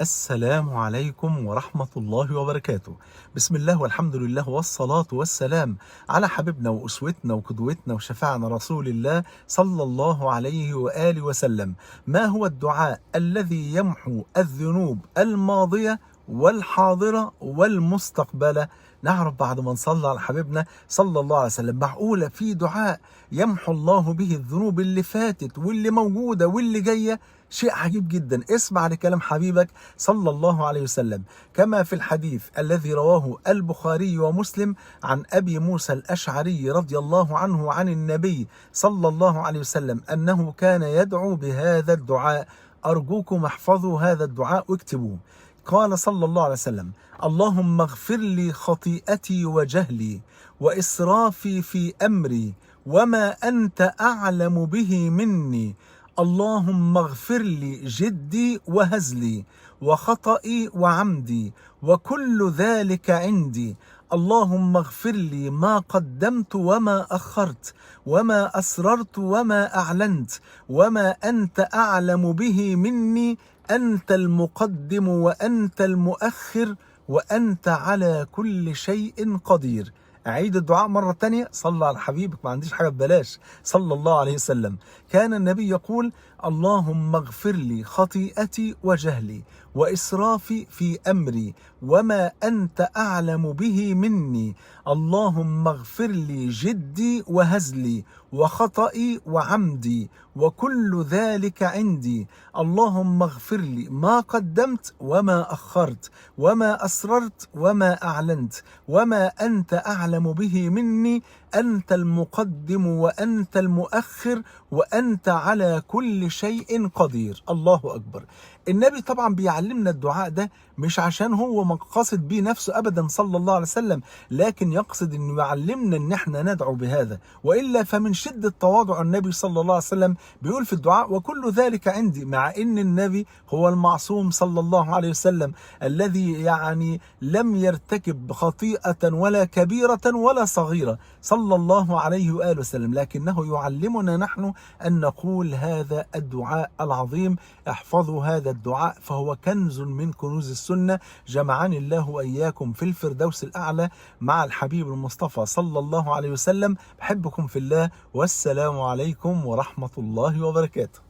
السلام عليكم ورحمة الله وبركاته. بسم الله والحمد لله والصلاة والسلام على حبيبنا وأسوتنا وقدوتنا وشفاعنا رسول الله صلى الله عليه وآله وسلم. ما هو الدعاء الذي يمحو الذنوب الماضية والحاضرة والمستقبلة؟ نعرف بعد ما نصلي على حبيبنا صلى الله عليه وسلم. معقولة في دعاء يمحو الله به الذنوب اللي فاتت واللي موجودة واللي جاية؟ شيء عجيب جدا. اسمع لكلام حبيبك صلى الله عليه وسلم كما في الحديث الذي رواه البخاري ومسلم عن أبي موسى الأشعري رضي الله عنه عن النبي صلى الله عليه وسلم أنه كان يدعو بهذا الدعاء. أرجوكم احفظوا هذا الدعاء واكتبوه. قال صلى الله عليه وسلم: اللهم اغفر لي خطيئتي وجهلي وإسرافي في أمري وما أنت أعلم به مني. اللهم اغفر لي جدي وهزلي وخطئي وعمدي وكل ذلك عندي. اللهم اغفر لي ما قدمت وما أخرت وما أسررت وما أعلنت وما أنت أعلم به مني. أنت المقدم وأنت المؤخر وأنت على كل شيء قدير. أعيد الدعاء مرة تانية. صلى على حبيبك، ما عنديش حاجة ببلاش، صلى الله عليه وسلم. كان النبي يقول: اللهم اغفر لي خطيئتي وجهلي وإسرافي في أمري وما أنت أعلم به مني. اللهم اغفر لي جدي وهزلي وخطئي وعمدي وكل ذلك عندي. اللهم اغفر لي ما قدمت وما أخرت وما أسررت وما أعلنت وما أنت أعلم به مني. أنت المقدم وأنت المؤخر وأنت على كل شيء قدير. الله أكبر. النبي طبعا بيعلمنا الدعاء ده مش عشان هو مقصد بيه نفسه أبدا صلى الله عليه وسلم، لكن يقصد أنه يعلمنا أن احنا ندعو بهذا. وإلا فمن شدة تواضع النبي صلى الله عليه وسلم بيقول في الدعاء: وكل ذلك عندي، مع أن النبي هو المعصوم صلى الله عليه وسلم الذي لم يرتكب خطيئة ولا كبيرة ولا صغيرة صلى الله عليه وآله وسلم، لكنه يعلمنا نحن أن نقول هذا الدعاء العظيم. احفظوا هذا الدعاء فهو كنز من كنوز السنة. جمعني الله وإياكم في الفردوس الأعلى مع الحبيب المصطفى صلى الله عليه وسلم. بحبكم في الله، والسلام عليكم ورحمة الله وبركاته.